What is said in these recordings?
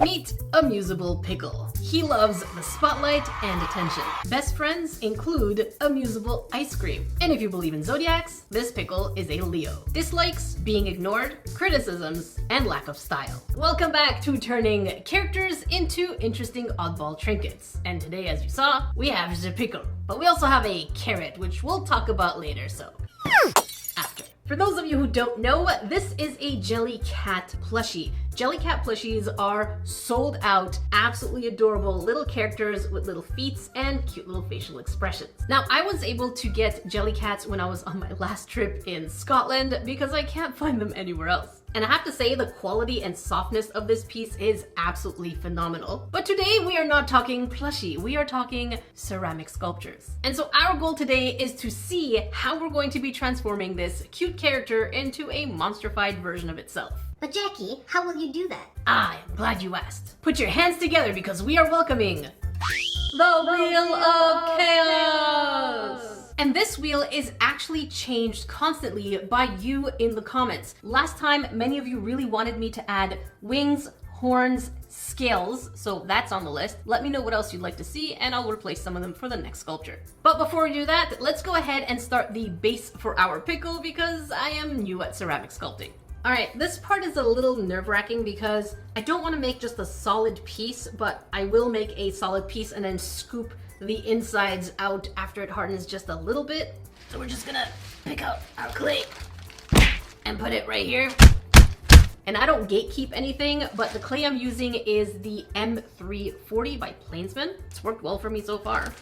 Meet Amuseable Pickle. He loves the spotlight and attention. Best friends include amuseable ice cream. And if you believe in zodiacs, this pickle is a Leo. Dislikes being ignored, criticisms, and lack of style. Welcome back to turning characters into interesting oddball trinkets. And today, as you saw, we have the pickle. But we also have a carrot, which we'll talk about later, so after. For those of you who don't know, this is a JellyCat plushie. JellyCat plushies are sold out, absolutely adorable little characters with little feet and cute little facial expressions. Now, I was able to get JellyCats when I was on my last trip in Scotland because I can't find them anywhere else. And I have to say the quality and softness of this piece is absolutely phenomenal. But today we are not talking plushie, we are talking ceramic sculptures. And so our goal today is to see how we're going to be transforming this cute character into a monstrified version of itself. But Jackie, how will you do that? I am glad you asked. Put your hands together because we are welcoming the Wheel of Chaos! And this wheel is actually changed constantly by you in the comments. Last time, many of you really wanted me to add wings, horns, scales, so that's on the list. Let me know what else you'd like to see and I'll replace some of them for the next sculpture. But before we do that, let's go ahead and start the base for our pickle because I am new at ceramic sculpting. All right, this part is a little nerve-wracking because I don't want to make just a solid piece, but I will make a solid piece and then scoop the insides out after it hardens just a little bit. So we're just gonna pick out our clay and put it right here. And I don't gatekeep anything, but the clay I'm using is the M340 by Plainsman. It's worked well for me so far.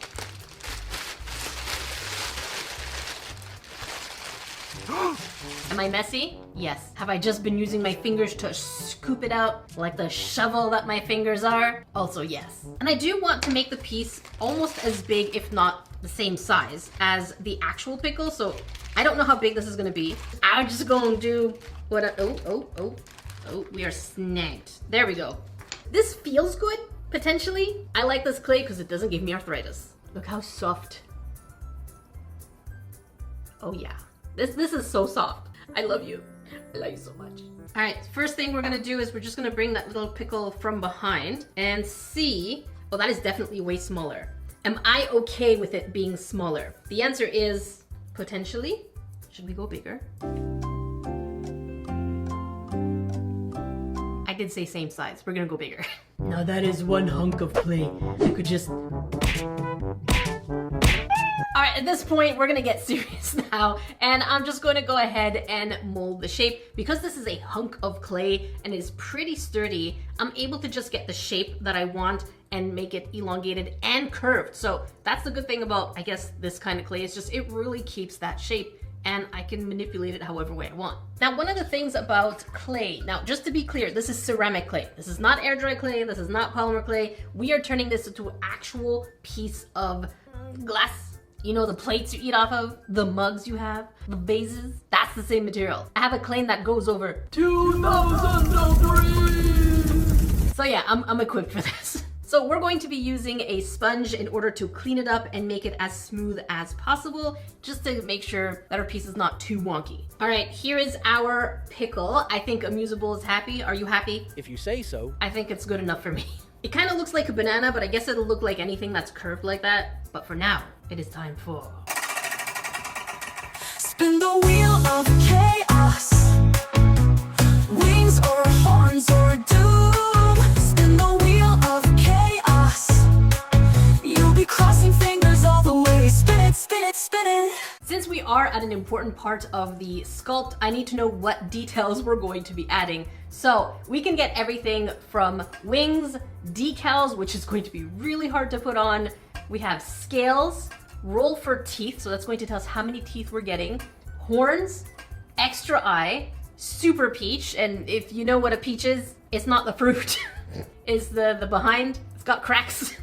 Am I messy? Yes. Have I just been using my fingers to scoop it out like the shovel that my fingers are? Also yes. And I do want to make the piece almost as big, if not the same size, as the actual pickle, so I don't know how big this is gonna be. I'm just gonna do what oh, we are snagged. There we go. This feels good, potentially. I like this clay because it doesn't give me arthritis. Look how soft. Oh yeah. This is so soft. I love you. I love you so much. All right, first thing we're gonna do is we're just gonna bring that little pickle from behind and see, oh, that is definitely way smaller. Am I okay with it being smaller? The answer is potentially. Should we go bigger? I did say same size. We're gonna go bigger. Now that is one hunk of clay. You could just... All right, at this point, we're gonna get serious now, and I'm just gonna go ahead and mold the shape. Because this is a hunk of clay and is pretty sturdy, I'm able to just get the shape that I want and make it elongated and curved. So that's the good thing about, I guess, this kind of clay, is just it really keeps that shape and I can manipulate it however way I want. Now, one of the things about clay, now just to be clear, this is ceramic clay. This is not air dry clay, this is not polymer clay. We are turning this into an actual piece of glass. You know, the plates you eat off of, the mugs you have, the vases, that's the same material. I have a claim that goes over 2,000 degrees. So yeah, I'm equipped for this. So we're going to be using a sponge in order to clean it up and make it as smooth as possible, just to make sure that our piece is not too wonky. All right, here is our pickle. I think Amuseable is happy. Are you happy? If you say so. I think it's good enough for me. It kind of looks like a banana, but I guess it'll look like anything that's curved like that. But for now, it is time for... Spin the wheel of chaos. Wings or horns or doom. Spin the wheel of chaos. You'll be crossing fingers all the way. Spin it, spin it, spin it. Since we are at an important part of the sculpt, I need to know what details we're going to be adding. So we can get everything from wings, decals, which is going to be really hard to put on. We have scales, roll for teeth, so that's going to tell us how many teeth we're getting. Horns, extra eye, super peach, and if you know what a peach is, it's not the fruit. It's the behind. It's got cracks.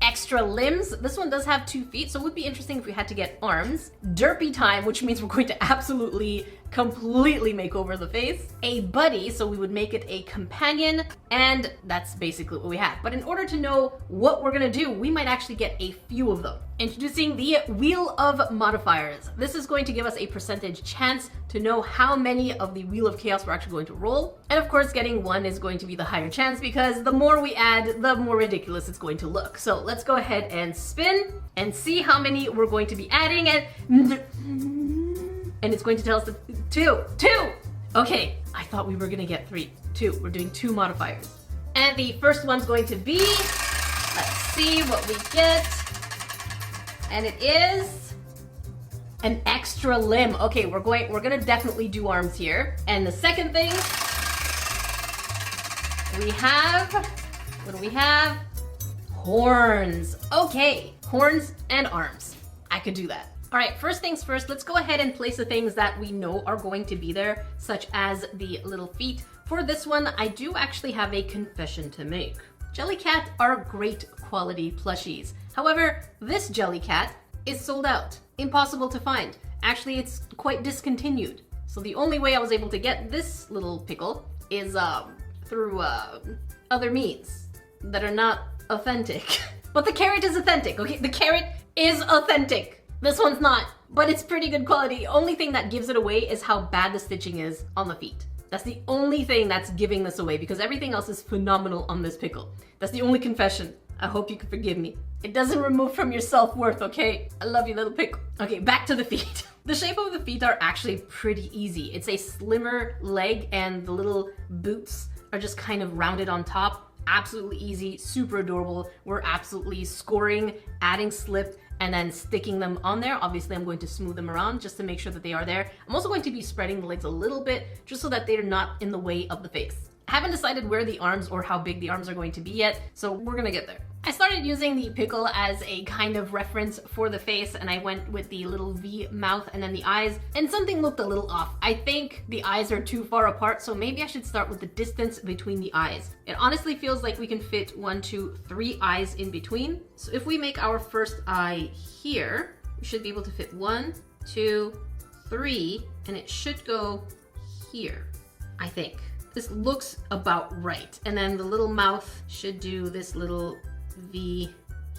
Extra limbs. This one does have 2 feet, so it would be interesting if we had to get arms. Derpy time, which means we're going to absolutely completely make over the face, a buddy, so we would make it a companion, and that's basically what we have. But in order to know what we're gonna do, we might actually get a few of them. Introducing the Wheel of Modifiers. This is going to give us a percentage chance to know how many of the Wheel of Chaos we're actually going to roll. And of course, getting one is going to be the higher chance because the more we add, the more ridiculous it's going to look. So let's go ahead and spin and see how many we're going to be adding, and it's going to tell us the two. Okay, I thought we were gonna get 3. 2, we're doing 2 modifiers. And the first one's going to be, let's see what we get. And it is an extra limb. Okay, we're gonna definitely do arms here. And the second thing, we have, what do we have? Horns. Okay, horns and arms. I could do that. All right, first things first, let's go ahead and place the things that we know are going to be there, such as the little feet. For this one, I do actually have a confession to make. JellyCat are great quality plushies. However, this JellyCat is sold out. Impossible to find. Actually, it's quite discontinued. So the only way I was able to get this little pickle is through other means that are not authentic. But the carrot is authentic, okay? The carrot is authentic. This one's not, but it's pretty good quality. Only thing that gives it away is how bad the stitching is on the feet. That's the only thing that's giving this away because everything else is phenomenal on this pickle. That's the only confession. I hope you can forgive me. It doesn't remove from your self-worth, okay? I love you, little pickle. Okay, back to the feet. The shape of the feet are actually pretty easy. It's a slimmer leg and the little boots are just kind of rounded on top. Absolutely easy, super adorable. We're absolutely scoring, adding slip, and then sticking them on there. Obviously, I'm going to smooth them around just to make sure that they are there. I'm also going to be spreading the legs a little bit just so that they're not in the way of the face. I haven't decided where the arms or how big the arms are going to be yet, so we're gonna get there. I started using the pickle as a kind of reference for the face, and I went with the little V mouth and then the eyes, and something looked a little off. I think the eyes are too far apart, so maybe I should start with the distance between the eyes. It honestly feels like we can fit 1, 2, 3 eyes in between. So if we make our first eye here, we should be able to fit 1, 2, 3, and it should go here, I think. This looks about right. And then the little mouth should do this little V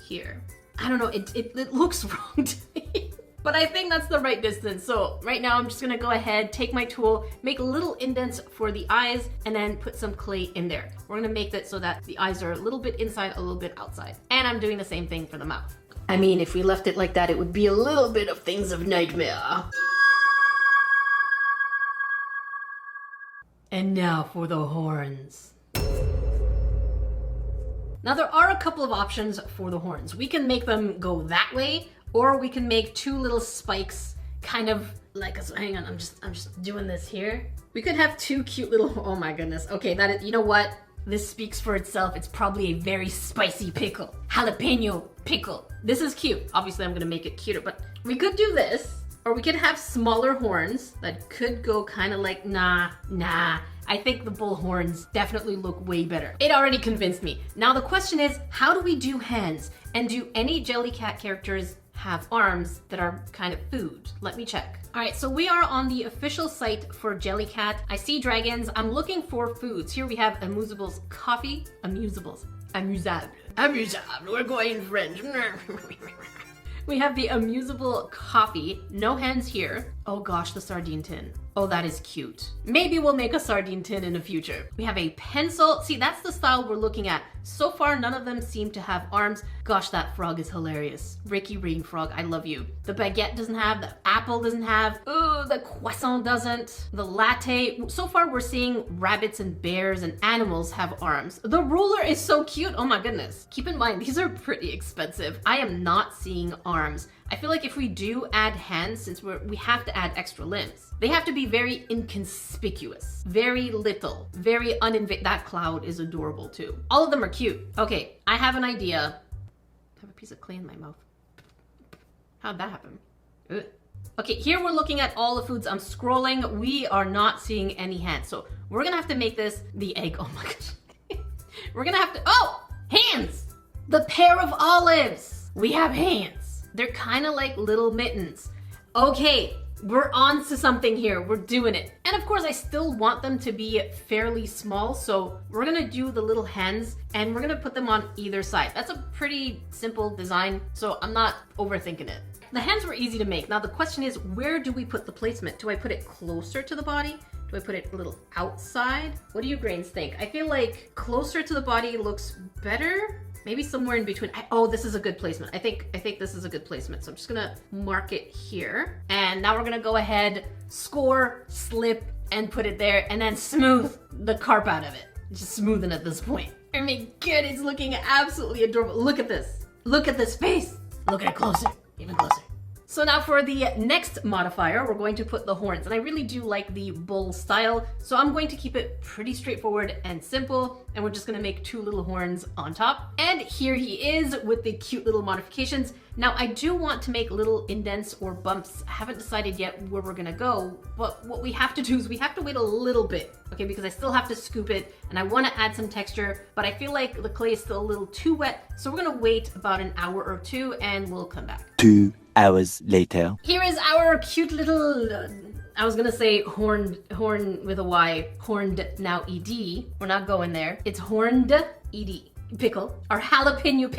here. I don't know, it looks wrong to me. But I think that's the right distance. So right now I'm just gonna go ahead, take my tool, make little indents for the eyes, and then put some clay in there. We're gonna make that so that the eyes are a little bit inside, a little bit outside. And I'm doing the same thing for the mouth. I mean, if we left it like that, it would be a little bit of Things of Nightmare. And now for the horns. Now there are a couple of options for the horns. We can make them go that way, or we can make 2 little spikes, kind of like, hang on, I'm just doing this here. We could have 2 cute little, oh my goodness. Okay, that is, you know what? This speaks for itself. It's probably a very spicy pickle. Jalapeno pickle. This is cute. Obviously I'm gonna make it cuter, but we could do this. Or we could have smaller horns that could go kind of like, nah. I think the bull horns definitely look way better. It already convinced me. Now the question is, how do we do hands? And do any JellyCat characters have arms that are kind of food? Let me check. All right, so we are on the official site for JellyCat. I see dragons. I'm looking for foods. Here we have amuseables coffee. Amuseables. Amusable. Amusable. We're going French. We have the amuseable coffee. No hands here. Oh gosh, the sardine tin. Oh, that is cute. Maybe we'll make a sardine tin in the future. We have a pencil. See, that's the style we're looking at. So far, none of them seem to have arms. Gosh, that frog is hilarious. Ricky Rain Frog, I love you. The baguette doesn't have, the apple doesn't have. Ooh, the croissant doesn't. The latte. So far, we're seeing rabbits and bears and animals have arms. The ruler is so cute. Oh my goodness. Keep in mind, these are pretty expensive. I am not seeing arms. I feel like if we do add hands, since we have to add extra limbs, they have to be very inconspicuous, very little, very that cloud is adorable too. All of them are cute. Okay, I have an idea. I have a piece of clay in my mouth. How'd that happen? Ugh. Okay, here we're looking at all the foods. I'm scrolling. We are not seeing any hands. So we're gonna have to make this the egg. Oh my gosh. We're gonna have to, oh, hands. The pair of olives. We have hands. They're kind of like little mittens. Okay, We're on to something here. We're doing it. And of course, I still want them to be fairly small. So we're gonna do the little hands and we're gonna put them on either side. That's a pretty simple design, so I'm not overthinking it. The hands were easy to make. Now the question is, where do we put the placement? Do I put it closer to the body? Do I put it a little outside? What do you grains think? I feel like closer to the body looks better. Maybe somewhere in between. Oh, this is a good placement. I think this is a good placement. So I'm just gonna mark it here. And now we're gonna go ahead, score, slip, and put it there, and then smooth the carp out of it. Just smoothing at this point. I mean, good, it's looking absolutely adorable. Look at this. Look at this face. Look at it closer, even closer. So now for the next modifier, we're going to put the horns. And I really do like the bull style. So I'm going to keep it pretty straightforward and simple. And we're just gonna make 2 little horns on top. And here he is with the cute little modifications. Now I do want to make little indents or bumps. I haven't decided yet where we're gonna go, but what we have to do is we have to wait a little bit, okay? Because I still have to scoop it and I wanna add some texture, but I feel like the clay is still a little too wet. So we're gonna wait about an hour or 2 and we'll come back. 2 hours later. Here is our cute little, I was gonna say horn with a Y, horned now ED. We're not going there. It's horned ED. Pickle, our jalapeno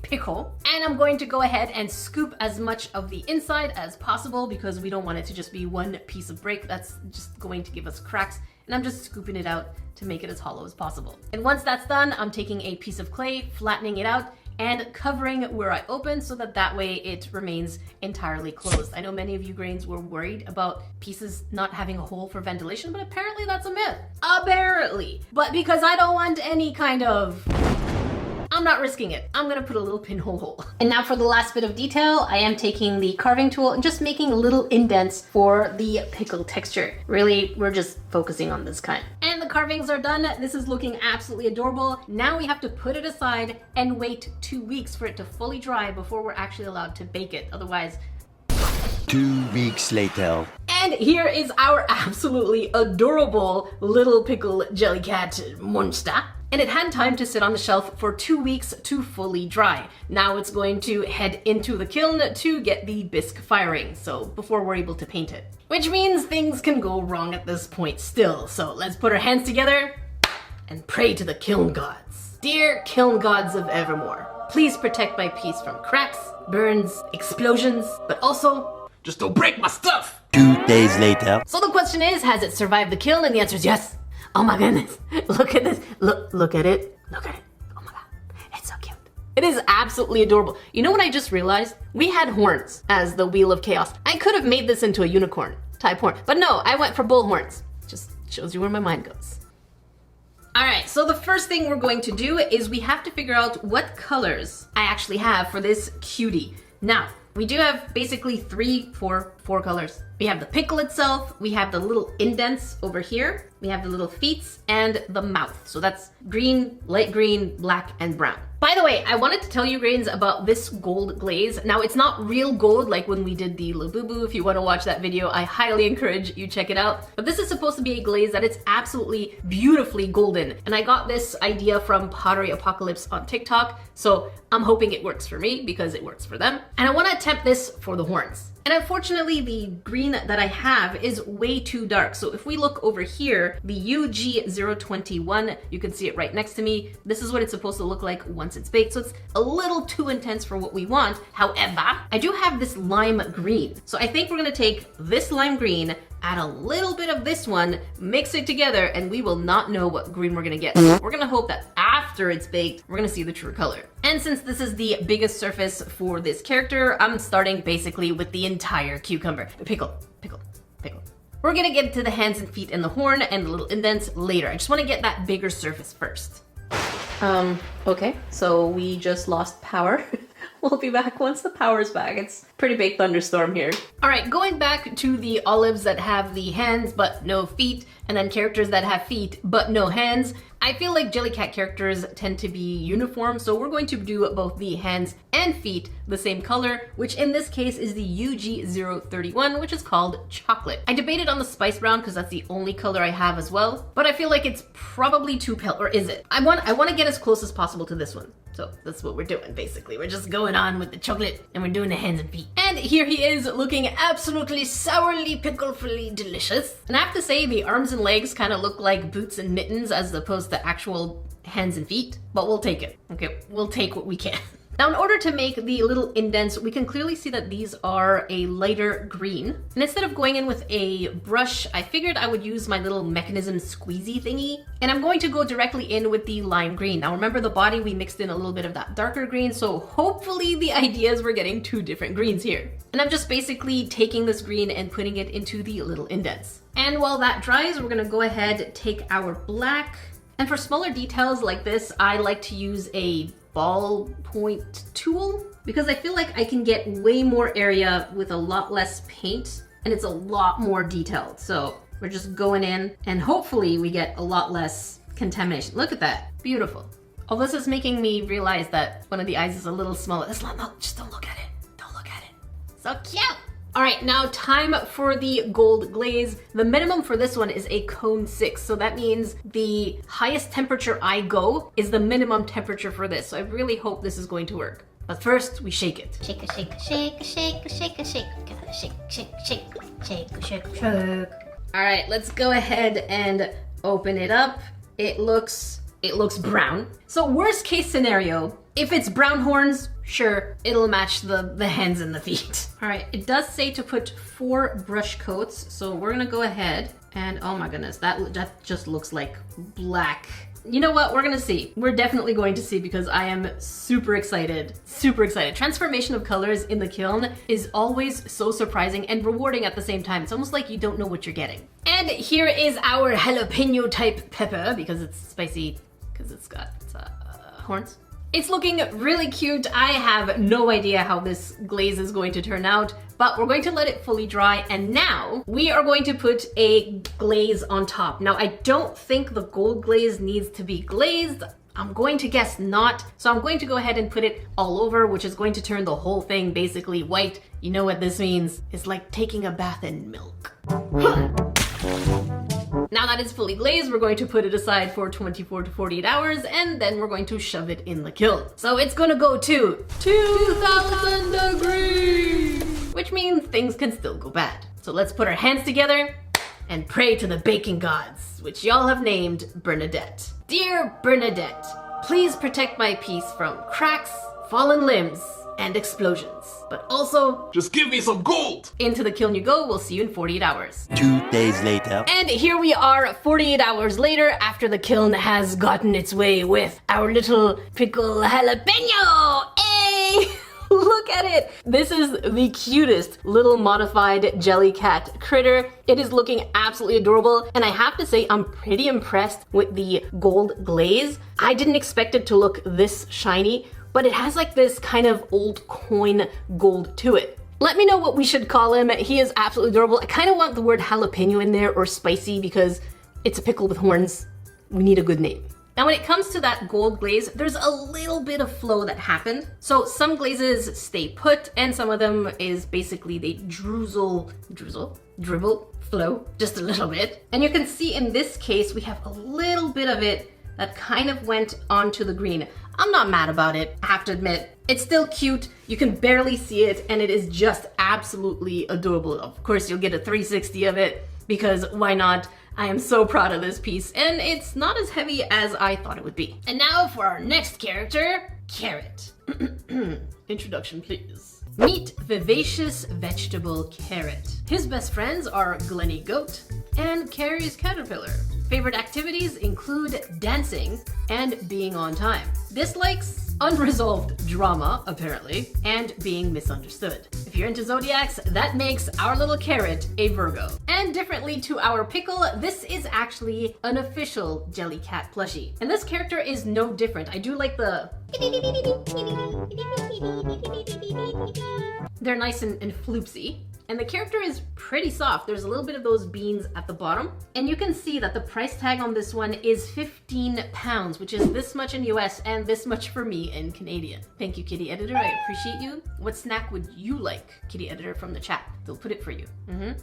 pickle. And I'm going to go ahead and scoop as much of the inside as possible because we don't want it to just be one piece of break. That's just going to give us cracks. And I'm just scooping it out to make it as hollow as possible. And once that's done, I'm taking a piece of clay, flattening it out, and covering where I open so that way it remains entirely closed. I know many of you grains were worried about pieces not having a hole for ventilation, but apparently that's a myth. Apparently. But because I don't want any kind of... I'm not risking it. I'm gonna put a little pinhole hole. And now for the last bit of detail, I am taking the carving tool and just making little indents for the pickle texture. Really, we're just focusing on this kind. And the carvings are done. This is looking absolutely adorable. Now we have to put it aside and wait 2 weeks for it to fully dry before we're actually allowed to bake it. Otherwise, 2 weeks later. and here is our absolutely adorable little pickle JellyCat monster. And it had time to sit on the shelf for 2 weeks to fully dry. Now it's going to head into the kiln to get the bisque firing, so before we're able to paint it. Which means things can go wrong at this point still, so let's put our hands together and pray to the kiln gods. Dear kiln gods of Evermore, please protect my piece from cracks, burns, explosions, but also, just don't break my stuff! 2 days later. So the question is, has it survived the kiln? And the answer is yes. Oh my goodness, look at this, look at it, look at it, oh my god, it's so cute. It is absolutely adorable. You know what I just realized? We had horns as the Wheel of Chaos. I could have made this into a unicorn type horn, but no, I went for bull horns. Just shows you where my mind goes. All right, so the first thing we're going to do is we have to figure out what colors I actually have for this cutie. Now, we do have basically four colors. We have the pickle itself, we have the little indents over here, we have the little feet, and the mouth. So that's green, light green, black, and brown. By the way, I wanted to tell you grains about this gold glaze. Now it's not real gold like when we did the Labubu. If you want to watch that video, I highly encourage you check it out. But this is supposed to be a glaze that it's absolutely beautifully golden. And I got this idea from Pottery Apocalypse on TikTok. So I'm hoping it works for me because it works for them. And I want to attempt this for the horns. And unfortunately, the green that I have is way too dark. So if we look over here, the UG021, you can see it right next to me. This is what it's supposed to look like once it's baked. So it's a little too intense for what we want. However, I do have this lime green. So I think we're gonna take this lime green, add a little bit of this one, mix it together, and we will not know what green we're gonna get. We're gonna hope that after it's baked, we're gonna see the true color. And since this is the biggest surface for this character, I'm starting basically with the entire cucumber. Pickle. We're gonna get to the hands and feet and the horn and the little indents later. I just wanna get that bigger surface first. Okay, so we just lost power. We'll be back once the power's back. It's a pretty big thunderstorm here. All right, going back to the olives that have the hands but no feet, and then characters that have feet but no hands. I feel like JellyCat characters tend to be uniform, so we're going to do both the hands and feet the same color, which in this case is the UG031, which is called chocolate. I debated on the spice brown because that's the only color I have as well, but I feel like it's probably too pale, or is it? I want to get as close as possible to this one. So that's what we're doing, basically. We're just going on with the chocolate and we're doing the hands and feet. And here he is looking absolutely sourly, picklefully delicious. And I have to say the arms and legs kind of look like boots and mittens as opposed to actual hands and feet, but we'll take it. Okay, we'll take what we can. Now, in order to make the little indents, we can clearly see that these are a lighter green. And instead of going in with a brush, I figured I would use my little mechanism squeezy thingy. And I'm going to go directly in with the lime green. Now, remember the body, we mixed in a little bit of that darker green. So hopefully the idea is we're getting two different greens here. And I'm just basically taking this green and putting it into the little indents. And while that dries, we're gonna go ahead, take our black. And for smaller details like this, I like to use a ballpoint tool because I feel like I can get way more area with a lot less paint and it's a lot more detailed. So we're just going in and hopefully we get a lot less contamination. Look at that, beautiful. Oh, this is making me realize that one of the eyes is a little smaller. No, just don't look at it. Don't look at it. So cute. All right, now time for the gold glaze. The minimum for this one is a cone 6. So that means the highest temperature I go is the minimum temperature for this. So I really hope this is going to work. But first, we shake it. Shake, shake, shake, shake, shake, shake, shake, shake, shake, shake, shake, shake. All right, let's go ahead and open it up. It looks brown. So worst case scenario, if it's brown horns, sure, it'll match the hands and the feet. All right, it does say to put 4 brush coats. So we're gonna go ahead and, oh my goodness, that just looks like black. You know what, we're gonna see. We're definitely going to see because I am super excited, super excited. Transformation of colors in the kiln is always so surprising and rewarding at the same time. It's almost like you don't know what you're getting. And here is our jalapeno type pepper because it's spicy, because it's got horns. It's looking really cute. I have no idea how this glaze is going to turn out, but we're going to let it fully dry. And now we are going to put a glaze on top. Now, I don't think the gold glaze needs to be glazed. I'm going to guess not. So I'm going to go ahead and put it all over, which is going to turn the whole thing basically white. You know what this means? It's like taking a bath in milk. Now that it's fully glazed, we're going to put it aside for 24 to 48 hours and then we're going to shove it in the kiln. So it's gonna go to 2000 degrees, which means things can still go bad. So let's put our hands together and pray to the baking gods, which y'all have named Bernadette. Dear Bernadette, please protect my piece from cracks, fallen limbs, and explosions. But also, just give me some gold! Into the kiln you go. We'll see you in 48 hours. 2 days later. And here we are 48 hours later after the kiln has gotten its way with our little pickle jalapeno. Hey! Look at it! This is the cutest little modified JellyCat critter. It is looking absolutely adorable, and I have to say I'm pretty impressed with the gold glaze. I didn't expect it to look this shiny, but it has like this kind of old coin gold to it. Let me know what we should call him. He is absolutely adorable. I kind of want the word jalapeno in there or spicy because it's a pickle with horns. We need a good name. Now when it comes to that gold glaze, there's a little bit of flow that happened. So some glazes stay put and some of them is basically they dribble, flow just a little bit. And you can see in this case, we have a little bit of it that kind of went onto the green. I'm not mad about it, I have to admit. It's still cute, you can barely see it, and it is just absolutely adorable. Of course, you'll get a 360 of it, because why not? I am so proud of this piece, and it's not as heavy as I thought it would be. And now for our next character, Carrot. Introduction, please. Meet Vivacious Vegetable Carrot. His best friends are Glenny Goat and Carrie's Caterpillar. Favorite activities include dancing and being on time. Dislikes? Unresolved drama, apparently, and being misunderstood. If you're into zodiacs, that makes our little carrot a Virgo. And differently to our pickle, this is actually an official JellyCat plushie. And this character is no different. I do like the... They're nice and floopsy. And the character is pretty soft. There's a little bit of those beans at the bottom. And you can see that the price tag on this one is £15, which is this much in US and this much for me in Canadian. Thank you, Kitty Editor, I appreciate you. What snack would you like, Kitty Editor, from the chat? They'll put it for you. You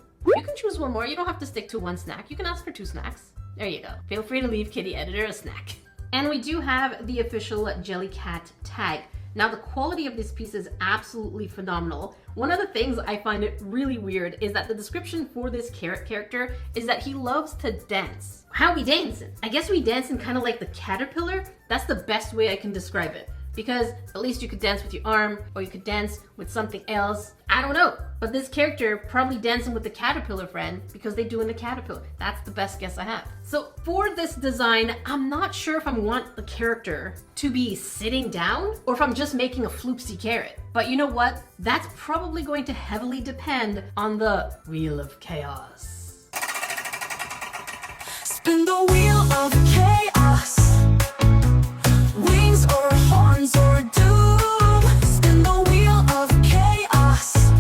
can choose one more, you don't have to stick to one snack. You can ask for 2 snacks. There you go. Feel free to leave Kitty Editor a snack. And we do have the official JellyCat tag. Now the quality of this piece is absolutely phenomenal. One of the things I find it really weird is that the description for this carrot character is that he loves to dance. How we dancing? I guess we dancing kind of like the caterpillar. That's the best way I can describe it. Because at least you could dance with your arm, or you could dance with something else. I don't know. But this character probably dancing with the caterpillar friend because they do in the caterpillar. That's the best guess I have. So for this design, I'm not sure if I want the character to be sitting down or if I'm just making a floopsy carrot. But you know what? That's probably going to heavily depend on the Wheel of Chaos. Spin the wheel of chaos. Wings or horns or doom. Spin the wheel of chaos.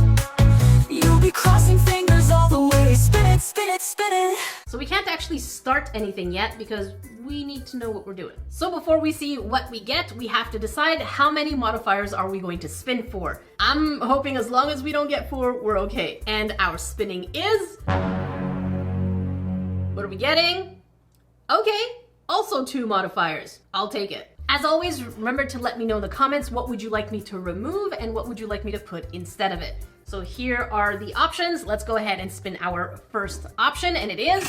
You'll be crossing fingers all the way. Spin it, spin it, spin it. So we can't actually start anything yet because we need to know what we're doing. So before we see what we get, we have to decide how many modifiers are we going to spin for. I'm hoping as long as we don't get 4, we're okay. And our spinning is... What are we getting? Okay, also 2 modifiers. I'll take it. As always, remember to let me know in the comments what would you like me to remove and what would you like me to put instead of it. So here are the options. Let's go ahead and spin our first option, and it is...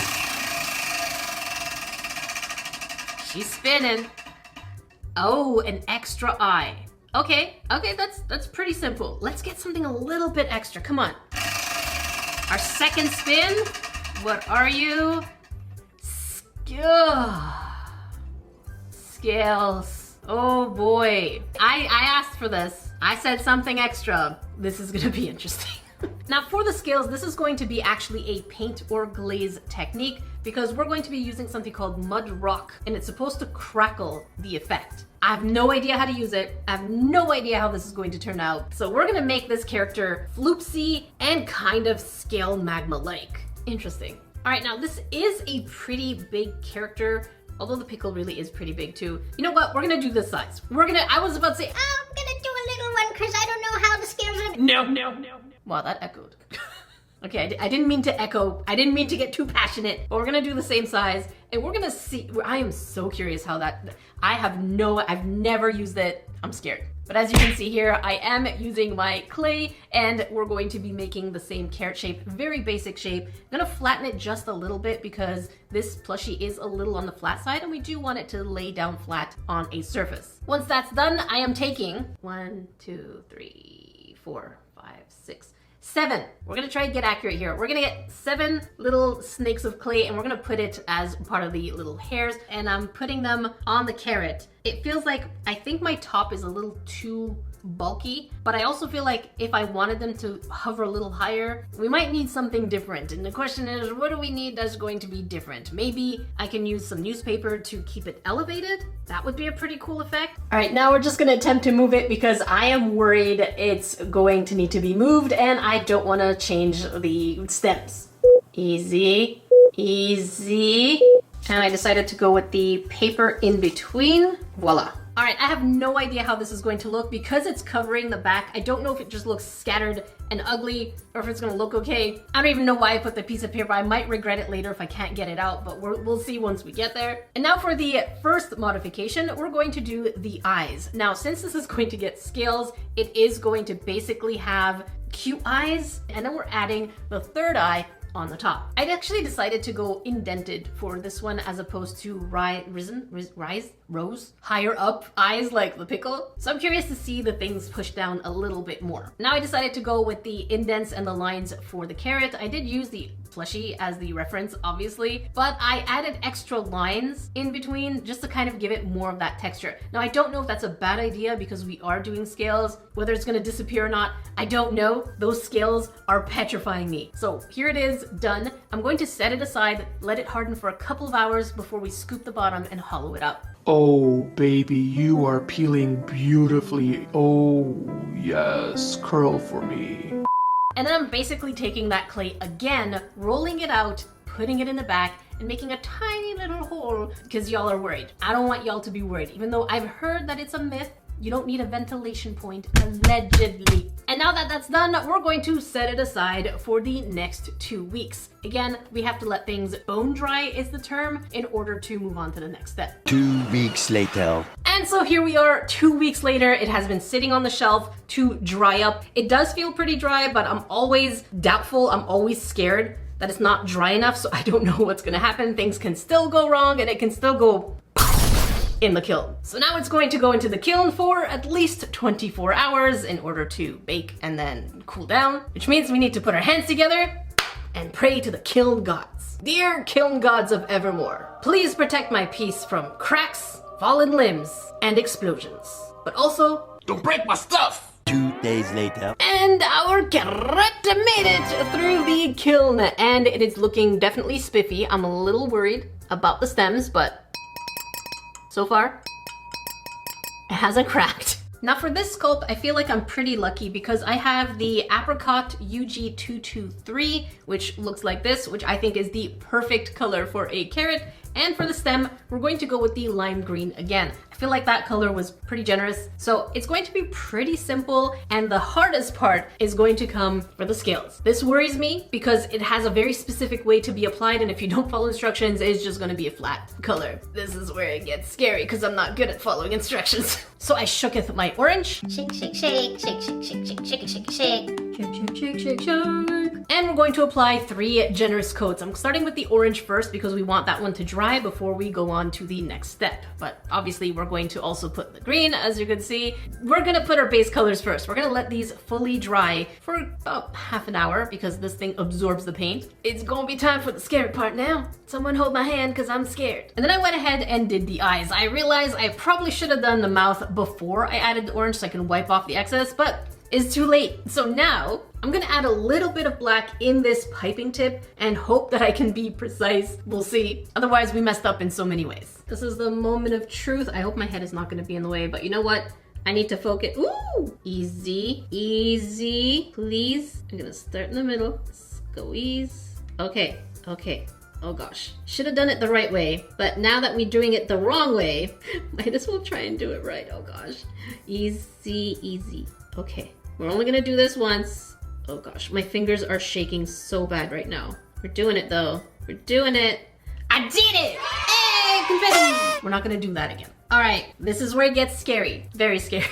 She's spinning. Oh, an extra eye. Okay, that's pretty simple. Let's get something a little bit extra. Come on. Our second spin. What are you? Scales. Oh boy. I asked for this. I said something extra. This is gonna be interesting. Now for the scales, this is going to be actually a paint or glaze technique because we're going to be using something called mud rock, and it's supposed to crackle the effect. I have no idea how to use it. I have no idea how this is going to turn out. So we're gonna make this character floopsy and kind of scale magma-like. Interesting. All right, now this is a pretty big character, although the pickle really is pretty big too. You know what? We're gonna do this size. I was about to say, I'm gonna do a little one because I don't know how the scales are. no. Wow, that echoed. Okay, I didn't mean to echo. I didn't mean to get too passionate, but we're gonna do the same size and we're gonna see. I am so curious how that, I've never used it. I'm scared. But as you can see here, I am using my clay and we're going to be making the same carrot shape, very basic shape. I'm gonna flatten it just a little bit because this plushie is a little on the flat side and we do want it to lay down flat on a surface. Once that's done, I am taking 1, 2, 3, 4, 5, 6, 7. We're gonna try to get accurate here. We're gonna get 7 little snakes of clay and we're gonna put it as part of the little hairs, and I'm putting them on the carrot. It feels like, I think my top is a little too bulky, but I also feel like if I wanted them to hover a little higher, we might need something different. And the question is, what do we need that's going to be different? Maybe I can use some newspaper to keep it elevated. That would be a pretty cool effect. All right, now we're just gonna attempt to move it because I am worried it's going to need to be moved and I don't wanna change the stems. Easy, easy. And I decided to go with the paper in between. Voila. All right, I have no idea how this is going to look because it's covering the back. I don't know if it just looks scattered and ugly or if it's gonna look okay. I don't even know why I put the piece of paper. I might regret it later if I can't get it out, but we'll see once we get there. And now for the first modification, we're going to do the eyes. Now, since this is going to get scales, it is going to basically have cute eyes, and then we're adding the third eye on the top. I actually decided to go indented for this one as opposed to rows, higher up eyes like the pickle. So I'm curious to see the things pushed down a little bit more. Now I decided to go with the indents and the lines for the carrot. I did use the plushie as the reference, obviously, but I added extra lines in between just to kind of give it more of that texture. Now I don't know if that's a bad idea because we are doing scales. Whether it's gonna disappear or not, I don't know. Those scales are petrifying me. So here it is, done. I'm going to set it aside, let it harden for a couple of hours before we scoop the bottom and hollow it up. Oh, baby, you are peeling beautifully. Oh, yes, curl for me. And then I'm basically taking that clay again, rolling it out, putting it in the back, and making a tiny little hole because y'all are worried. I don't want y'all to be worried, even though I've heard that it's a myth. You don't need a ventilation point, allegedly. And now now that that's done, we're going to set it aside for the next 2 weeks. Again, we have to let things bone dry is the term in order to move on to the next step. 2 weeks later. And so here we are 2 weeks later. It has been sitting on the shelf to dry up. It does feel pretty dry, but I'm always doubtful. I'm always scared that it's not dry enough, so I don't know what's gonna happen. Things can still go wrong and it can still go in the kiln. So now it's going to go into the kiln for at least 24 hours in order to bake and then cool down, which means we need to put our hands together and pray to the kiln gods. Dear kiln gods of Evermore, please protect my piece from cracks, fallen limbs, and explosions. But also, Don't break my stuff! 2 days later. and our carrot made it through the kiln, and it is looking definitely spiffy. I'm a little worried about the stems, but so far, it hasn't cracked. Now for this sculpt, I feel like I'm pretty lucky because I have the Apricot UG223, which looks like this, which I think is the perfect color for a carrot. And for the stem, we're going to go with the lime green again. I feel like that color was pretty generous. So it's going to be pretty simple, and the hardest part is going to come for the scales. This worries me because it has a very specific way to be applied, and if you don't follow instructions, it's just gonna be a flat color. This is where it gets scary because I'm not good at following instructions. So I shooketh my orange. Shake, shake, shake, shake, shake, shake, shake, shake, shake, shake. Shake, shake, shake, shake, shake. And we're going to apply 3 generous coats. I'm starting with the orange first because we want that one to dry before we go on to the next step. But obviously we're going to also put the green, as you can see. We're gonna put our base colors first. We're gonna let these fully dry for about half an hour because this thing absorbs the paint. It's gonna be time for the scary part now. Someone hold my hand because I'm scared. And then I went ahead and did the eyes. I realized I probably should have done the mouth before I added the orange so I can wipe off the excess, but it's too late. So now I'm gonna add a little bit of black in this piping tip and hope that I can be precise. We'll see. Otherwise, we messed up in so many ways. This is the moment of truth. I hope my head is not gonna be in the way, but you know what? I need to focus. Ooh! Easy, easy, please. I'm gonna start in the middle. Squeeze. Okay, okay. Oh gosh, should have done it the right way, but now that we're doing it the wrong way, might as well try and do it right. Oh gosh. Easy, easy. Okay, we're only gonna do this once. Oh gosh, my fingers are shaking so bad right now. We're doing it though. We're doing it. I did it! Hey, confetti! We're not gonna do that again. All right, this is where it gets scary. Very scary.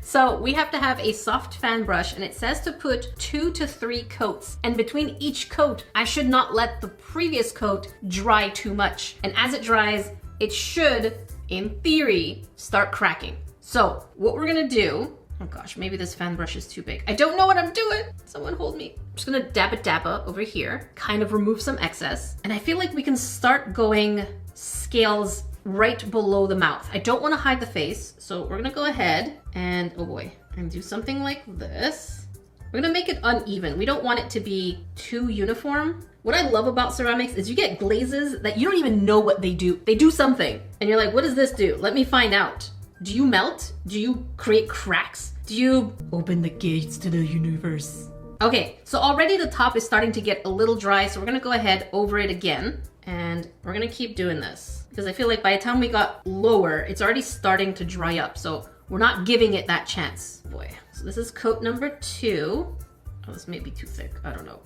So we have to have a soft fan brush, and it says to put 2 to 3 coats. And between each coat, I should not let the previous coat dry too much. And as it dries, it should, in theory, start cracking. So what we're gonna do, oh gosh, maybe this fan brush is too big. I don't know what I'm doing. Someone hold me. I'm just gonna dab it over here, kind of remove some excess. And I feel like we can start going scales right below the mouth. I don't want to hide the face, so we're gonna go ahead and, oh boy, and do something like this. We're gonna make it uneven. We don't want it to be too uniform. What I love about ceramics is you get glazes that you don't even know what they do. They do something, and you're like, what does this do? Let me find out. Do you melt? Do you create cracks? Do you open the gates to the universe? Okay, so already the top is starting to get a little dry, so we're gonna go ahead over it again, and we're gonna keep doing this. Because I feel like by the time we got lower, it's already starting to dry up, so we're not giving it that chance. Boy, so this is coat number 2. Oh, this may be too thick, I don't know.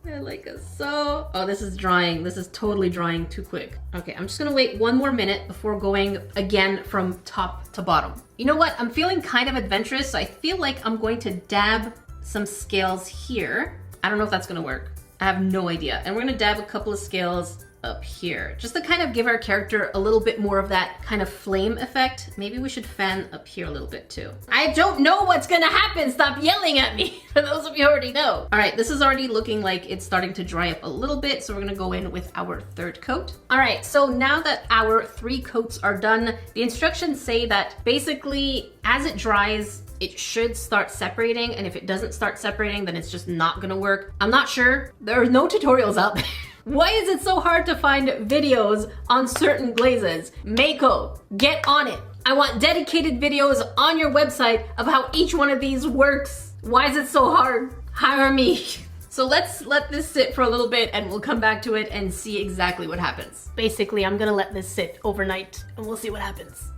I like it so. Oh, this is drying. This is totally drying too quick. Okay, I'm just gonna wait 1 more minute before going again from top to bottom. You know what? I'm feeling kind of adventurous, so I feel like I'm going to dab some scales here. I don't know if that's gonna work. I have no idea. And we're gonna dab a couple of scales up here, just to kind of give our character a little bit more of that kind of flame effect. Maybe we should fan up here a little bit too. I don't know what's gonna happen. Stop yelling at me. For those of you who already know. All right, this is already looking like it's starting to dry up a little bit, so we're gonna go in with our 3rd coat. All right, so now that our 3 coats are done, the instructions say that basically as it dries, it should start separating, and if it doesn't start separating, then it's just not gonna work. I'm not sure. There are no tutorials out there. Why is it so hard to find videos on certain glazes? Mako, get on it. I want dedicated videos on your website of how each one of these works. Why is it so hard? Hire me. So let's let this sit for a little bit and we'll come back to it and see exactly what happens. Basically, I'm gonna let this sit overnight and we'll see what happens.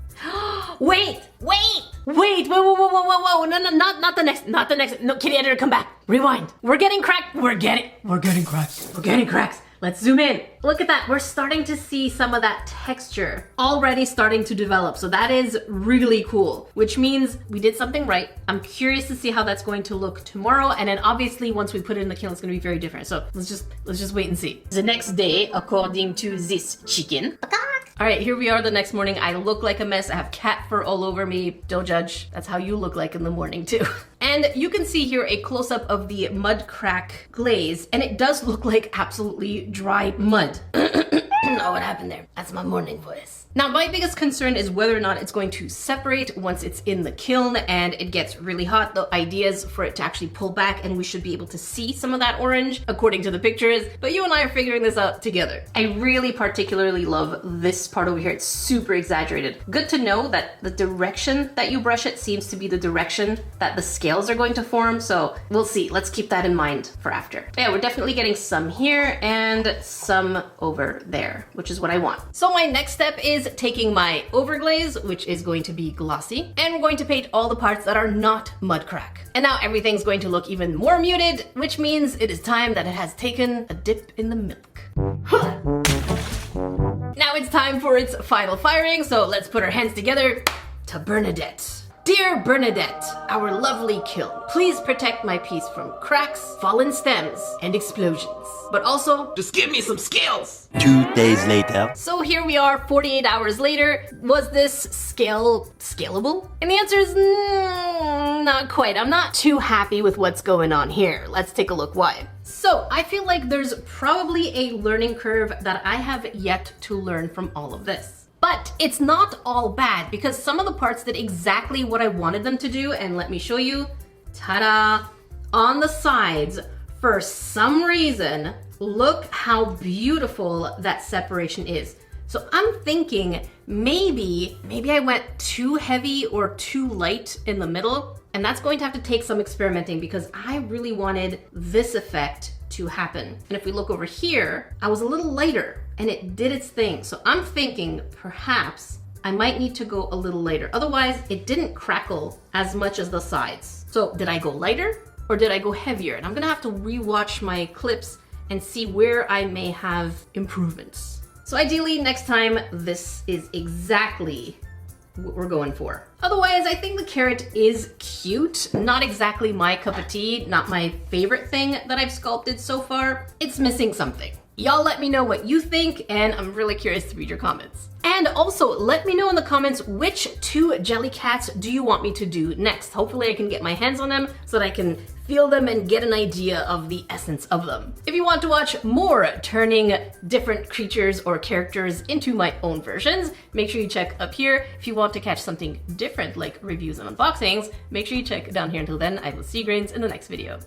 Wait! Whoa. No, not the next. No, kitty editor, come back. Rewind. We're getting cracks. Let's zoom in. Look at that. We're starting to see some of that texture already starting to develop. So that is really cool, which means we did something right. I'm curious to see how that's going to look tomorrow. And then obviously once we put it in the kiln, it's going to be very different. So let's just wait and see. The next day, according to this chicken. All right, here we are the next morning. I look like a mess. I have cat fur all over me. Don't judge. That's how you look like in the morning too. And you can see here a close-up of the mud crack glaze, and it does look like absolutely dry mud. Oh, what happened there? That's my morning voice. Now, my biggest concern is whether or not it's going to separate once it's in the kiln and it gets really hot. The idea is for it to actually pull back and we should be able to see some of that orange according to the pictures, but you and I are figuring this out together. I really particularly love this part over here. It's super exaggerated. Good to know that the direction that you brush it seems to be the direction that the scales are going to form, so we'll see. Let's keep that in mind for after. Yeah, we're definitely getting some here and some over there, which is what I want. So my next step is taking my overglaze, which is going to be glossy, and we're going to paint all the parts that are not mud crack. And now everything's going to look even more muted, which means it is time that it has taken a dip in the milk. Now it's time for its final firing, so let's put our hands together to Bernadette. Dear Bernadette, our lovely kiln, please protect my piece from cracks, fallen stems, and explosions. But also, just give me some scales! 2 days later. So here we are 48 hours later. Was this scalable? And the answer is not quite. I'm not too happy with what's going on here. Let's take a look why. So I feel like there's probably a learning curve that I have yet to learn from all of this. But it's not all bad because some of the parts did exactly what I wanted them to do, and let me show you. Ta-da! On the sides, for some reason, look how beautiful that separation is. So I'm thinking maybe I went too heavy or too light in the middle, and that's going to have to take some experimenting because I really wanted this effect to happen. And if we look over here, I was a little lighter and it did its thing. So I'm thinking perhaps I might need to go a little lighter. Otherwise, it didn't crackle as much as the sides. So did I go lighter or did I go heavier? And I'm gonna have to rewatch my clips and see where I may have improvements. So ideally, next time, this is exactly what we're going for. Otherwise, I think the carrot is cute. Not exactly my cup of tea, not my favorite thing that I've sculpted so far. It's missing something. Y'all let me know what you think, and I'm really curious to read your comments. And also, let me know in the comments which 2 JellyCats do you want me to do next. Hopefully I can get my hands on them so that I can feel them and get an idea of the essence of them. If you want to watch more turning different creatures or characters into my own versions, make sure you check up here. If you want to catch something different like reviews and unboxings, make sure you check down here. Until then, I will see you grains in the next video.